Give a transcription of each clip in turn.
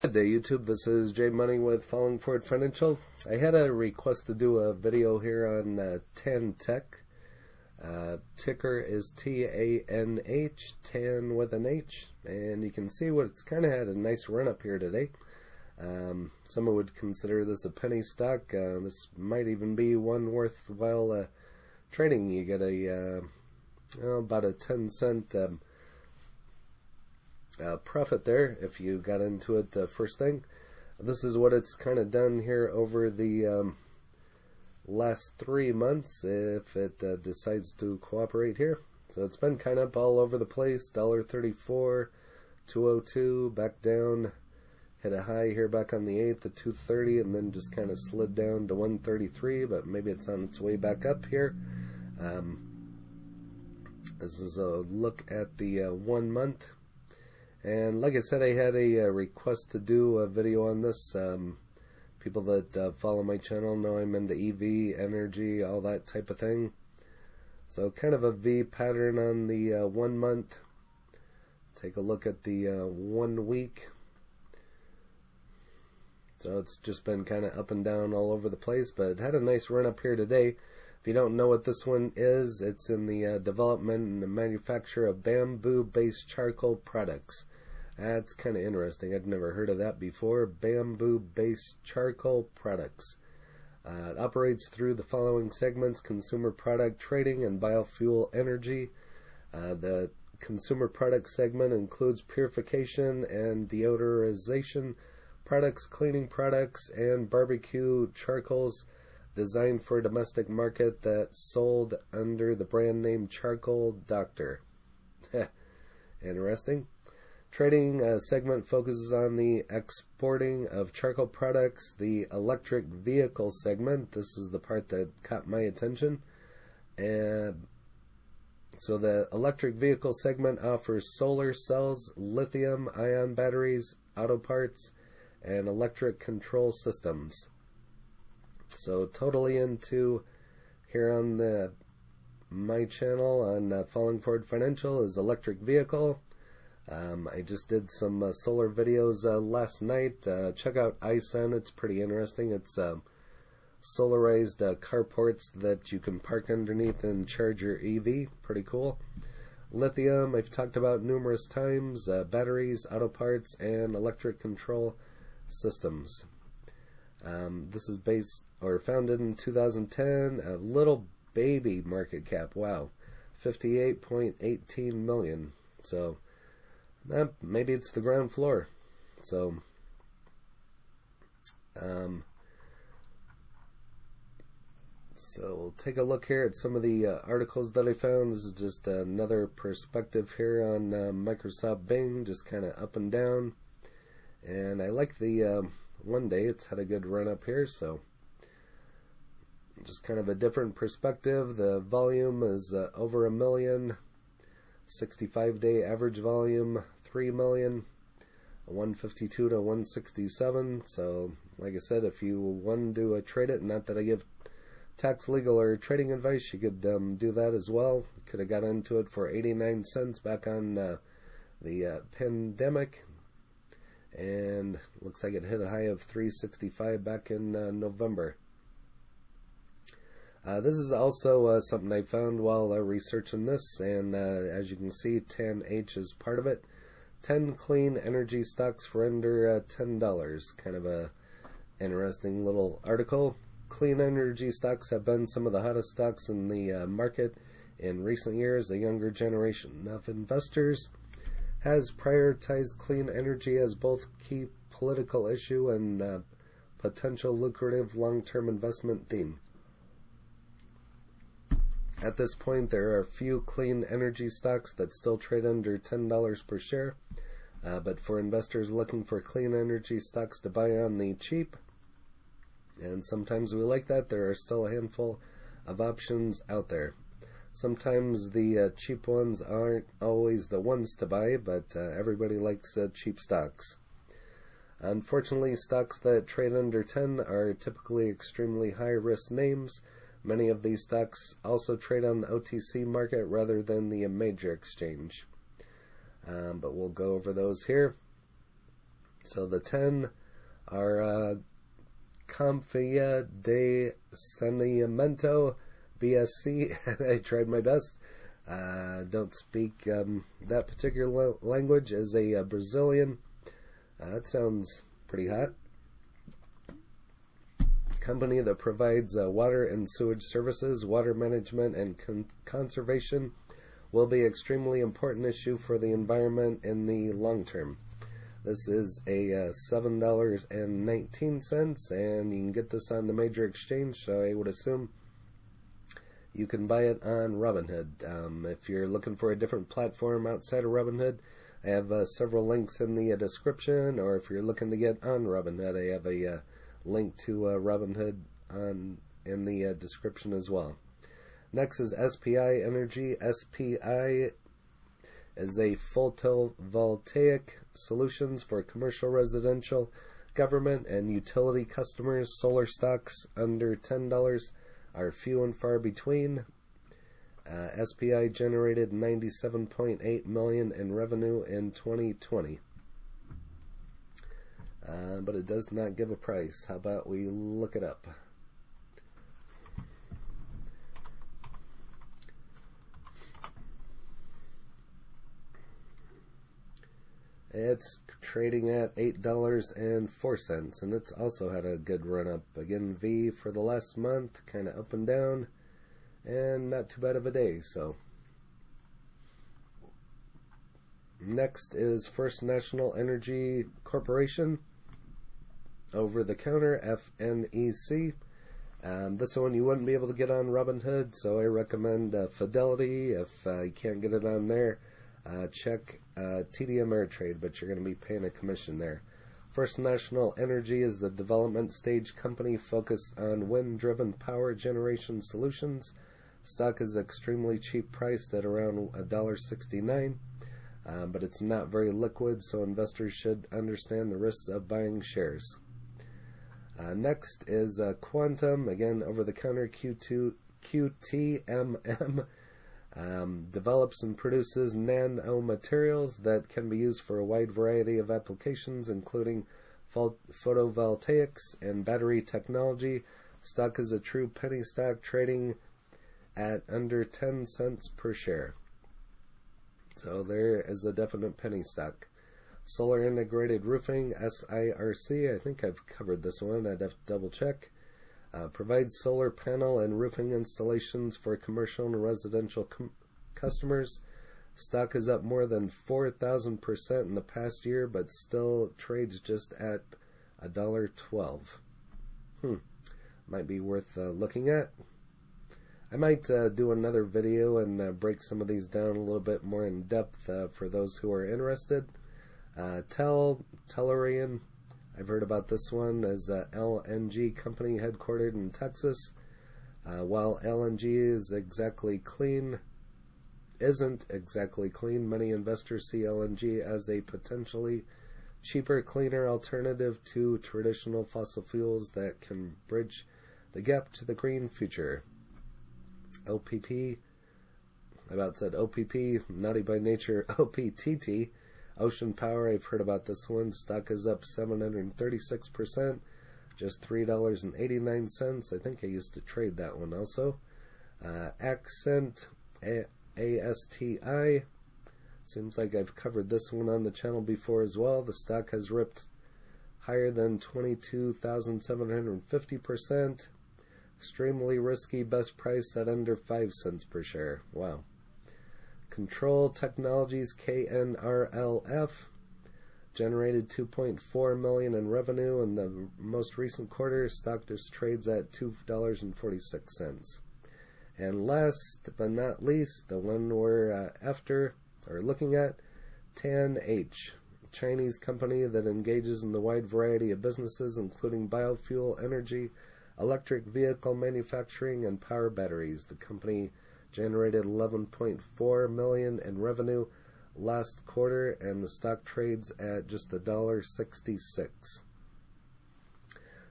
Good day, YouTube. This is Jay Money with Falling Forward Financial. I had a request to do a video here on TANH Tantech. Ticker is TANH, TAN with an H, and you can see what it's kind of had a nice run up here today. Someone would consider this a penny stock. This might even be one worthwhile trading. You get about a 10-cent profit there if you got into it first thing. This is what it's kind of done here over the last 3 months if it decides to cooperate here. So it's been kind of up all over the place. $1.34, $2.02, back down, hit a high here back on the 8th at $2.30, and then just kind of slid down to $1.33, but maybe it's on its way back up here. This is a look at the 1 month. And like I said, I had a request to do a video on this. People that follow my channel know I'm into EV, energy, all that type of thing. So kind of a V pattern on the 1 month. Take a look at the 1 week. So it's just been kind of up and down all over the place, but it had a nice run up here today. If you don't know what this one is, it's in the development and the manufacture of bamboo-based charcoal products. That's kind of interesting. I'd never heard of that before. Bamboo-based charcoal products. It operates through the following segments: consumer product trading and biofuel energy. The consumer product segment includes purification and deodorization products, cleaning products, and barbecue charcoals designed for a domestic market that's sold under the brand name Charcoal Doctor. Interesting. Trading segment focuses on the exporting of charcoal products. The electric vehicle segment, this is the part that caught my attention. And so the electric vehicle segment offers solar cells, lithium-ion batteries, auto parts, and electric control systems. So totally into here on my channel on Falling Forward Financial is electric vehicle. I just did some solar videos last night. Check out iSun. It's pretty interesting. It's solarized carports that you can park underneath and charge your EV. Pretty cool. Lithium, I've talked about numerous times. Batteries, auto parts, and electric control systems. This is based or founded in 2010. A little baby market cap. Wow, 58.18 million. So maybe it's the ground floor. So we'll take a look here at some of the articles that I found. This is just another perspective here on Microsoft Bing, just kind of up and down. And I like the one day it's had a good run up here, so just kind of a different perspective. The volume is over 1 million. 65-day average volume 3 million. 152 to 167. So like I said, if you want to trade it, not that I give tax, legal, or trading advice, you could do that as well. Could have got into it for 89 cents back on the pandemic. And looks like it hit a high of 365 back in November. This is also something I found while researching this, and as you can see, TANH is part of it. 10 clean energy stocks for under $10. Kind of a interesting little article. Clean energy stocks have been some of the hottest stocks in the market in recent years. A younger generation of investors has prioritized clean energy as both key political issue and potential lucrative long-term investment theme. At this point, there are a few clean energy stocks that still trade under $10 per share, but for investors looking for clean energy stocks to buy on the cheap, and sometimes we like that, there are still a handful of options out there. Sometimes the cheap ones aren't always the ones to buy, but everybody likes cheap stocks. Unfortunately, stocks that trade under 10 are typically extremely high-risk names. Many of these stocks also trade on the OTC market rather than the major exchange. But we'll go over those here. So the 10 are Confia de Saneamiento BSC, and I tried my best. Don't speak that particular language as a Brazilian. That sounds pretty hot. Company that provides water and sewage services, water management, and conservation will be an extremely important issue for the environment in the long term. This is a $7.19, and you can get this on the major exchange, so I would assume you can buy it on Robinhood. If you're looking for a different platform outside of Robinhood, I have several links in the description, or if you're looking to get on Robinhood, I have a link to Robinhood in the description as well. Next is SPI Energy. SPI is a photovoltaic solutions for commercial, residential, government, and utility customers. Solar stocks under $10 are few and far between. SPI generated $97.8 million in revenue in 2020. But it does not give a price. How about we look it up? It's trading at $8.04, and it's also had a good run up. Again, V for the last month, kind of up and down, and not too bad of a day. So next is First National Energy Corporation, over the counter, FNEC. This one you wouldn't be able to get on Robinhood, so I recommend Fidelity. If you can't get it on there, check TD Ameritrade, but you're going to be paying a commission there. First National Energy is the development stage company focused on wind-driven power generation solutions. Stock is extremely cheap, priced at around $1.69, but it's not very liquid, so investors should understand the risks of buying shares. Next is Quantum, again over-the-counter QTMM. Develops and produces nanomaterials that can be used for a wide variety of applications, including photovoltaics and battery technology. Stock is a true penny stock, trading at under 10 cents per share. So there is a definite penny stock. Solar Integrated Roofing, SIRC, I think I've covered this one, I'd have to double check. Provides solar panel and roofing installations for commercial and residential customers. Stock is up more than 4,000% in the past year, but still trades just at $1.12. Might be worth looking at. I might do another video and break some of these down a little bit more in depth for those who are interested. Tellurian, I've heard about this one, as a LNG company headquartered in Texas. While LNG isn't exactly clean, many investors see LNG as a potentially cheaper, cleaner alternative to traditional fossil fuels that can bridge the gap to the green future. OPP, I about said OPP, naughty by nature, OPTT. Ocean Power, I've heard about this one. Stock is up 736%, just $3.89. I think I used to trade that one also. Accent, ASTI. Seems like I've covered this one on the channel before as well. The stock has ripped higher than 22,750%. Extremely risky, best price at under 5 cents per share. Wow. Control Technologies, KNRLF, generated $2.4 million in revenue in the most recent quarter. Stock just trades at $2.46. And last but not least, the one we're looking at, TANH, a Chinese company that engages in the wide variety of businesses, including biofuel, energy, electric vehicle manufacturing, and power batteries. The company generated $11.4 million in revenue last quarter, and the stock trades at just $1.66.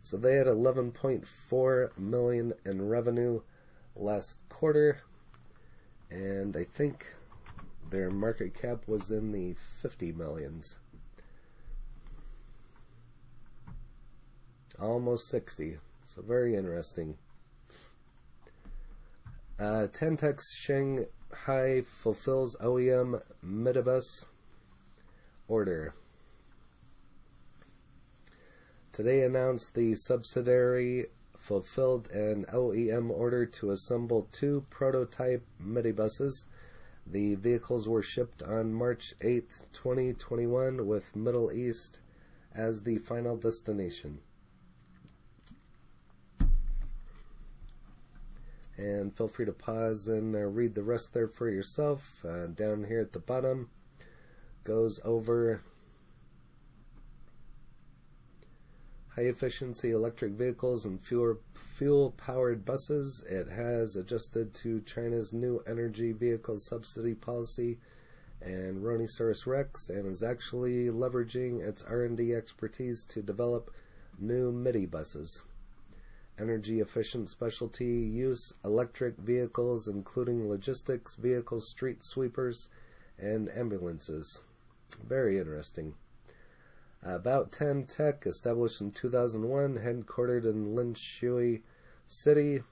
So they had $11.4 million in revenue last quarter, and I think their market cap was in the 50 millions. almost 60. So very interesting. Tantech Shanghai fulfills OEM Midibus order. Today announced the subsidiary fulfilled an OEM order to assemble 2 prototype Midibuses. The vehicles were shipped on March 8, 2021, with Middle East as the final destination. And feel free to pause and read the rest there for yourself. Down here at the bottom goes over high efficiency electric vehicles and fuel powered buses. It has adjusted to China's new energy vehicle subsidy policy and Rhinoceros Rex, and is actually leveraging its R&D expertise to develop new Midibuses. Energy efficient specialty use electric vehicles, including logistics vehicles, street sweepers, and ambulances. Very interesting. About Tantech, established in 2001, headquartered in Linshui City,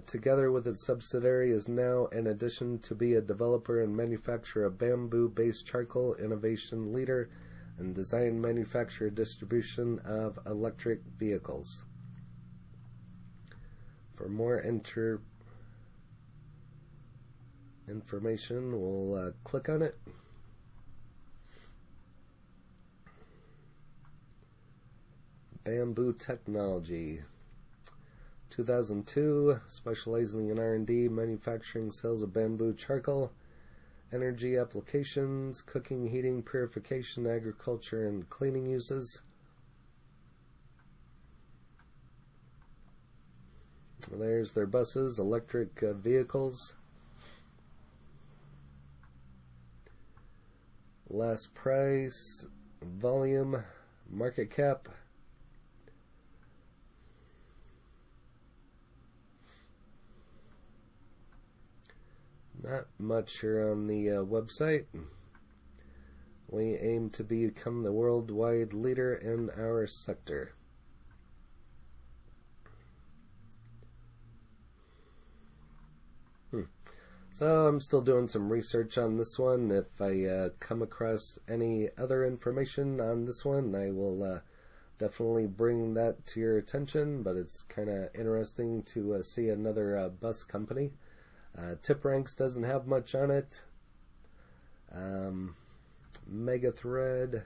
together with its subsidiary, is now, in addition to be a developer and manufacturer of bamboo-based charcoal, innovation leader, and design, manufacture, distribution of electric vehicles. For more information, we'll click on it. Bamboo Technology. 2002, specializing in R&D, manufacturing, sales of bamboo charcoal, energy applications, cooking, heating, purification, agriculture, and cleaning uses. There's their buses, electric vehicles. Last price, volume, market cap. Not much here on the website. We aim to become the worldwide leader in our sector. So I'm still doing some research on this one. If I come across any other information on this one, I will definitely bring that to your attention. But it's kind of interesting to see another bus company. Tip Ranks doesn't have much on it. Mega Thread,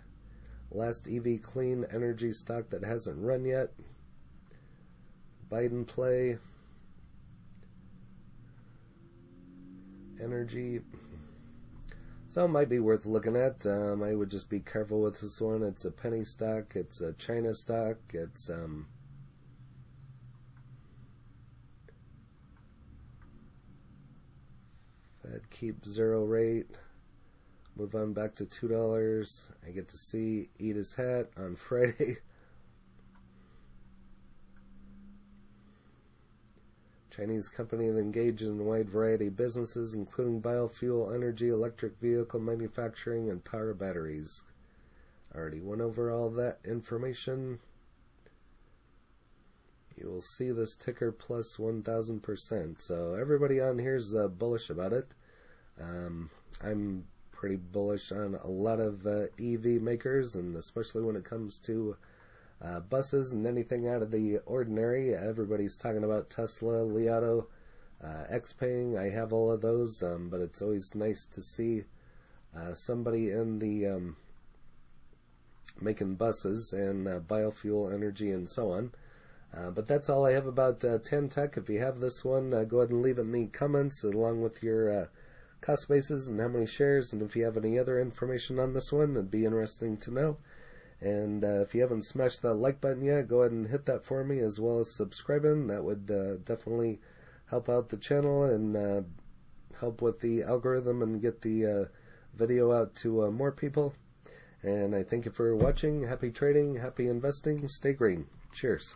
last EV clean energy stock that hasn't run yet. Biden Play, Energy. So it might be worth looking at. I would just be careful with this one. It's a penny stock. It's a China stock. It's Fed keep zero rate. Move on back to $2. I get to see eat his hat on Friday. Chinese company that engages in a wide variety of businesses, including biofuel, energy, electric vehicle manufacturing, and power batteries. Already went over all that information. You will see this ticker plus 1,000%. So everybody on here is bullish about it. I'm pretty bullish on a lot of EV makers, and especially when it comes to buses and anything out of the ordinary. Everybody's talking about Tesla, Li Auto, XPeng. I have all of those, but it's always nice to see somebody in the making buses and biofuel, energy, and so on. But that's all I have about Tantech. If you have this one, go ahead and leave it in the comments along with your cost basis and how many shares. And if you have any other information on this one, it'd be interesting to know. And if you haven't smashed that like button yet, go ahead and hit that for me, as well as subscribing. That would definitely help out the channel and help with the algorithm and get the video out to more people. And I thank you for watching. Happy trading, happy investing. Stay green. Cheers.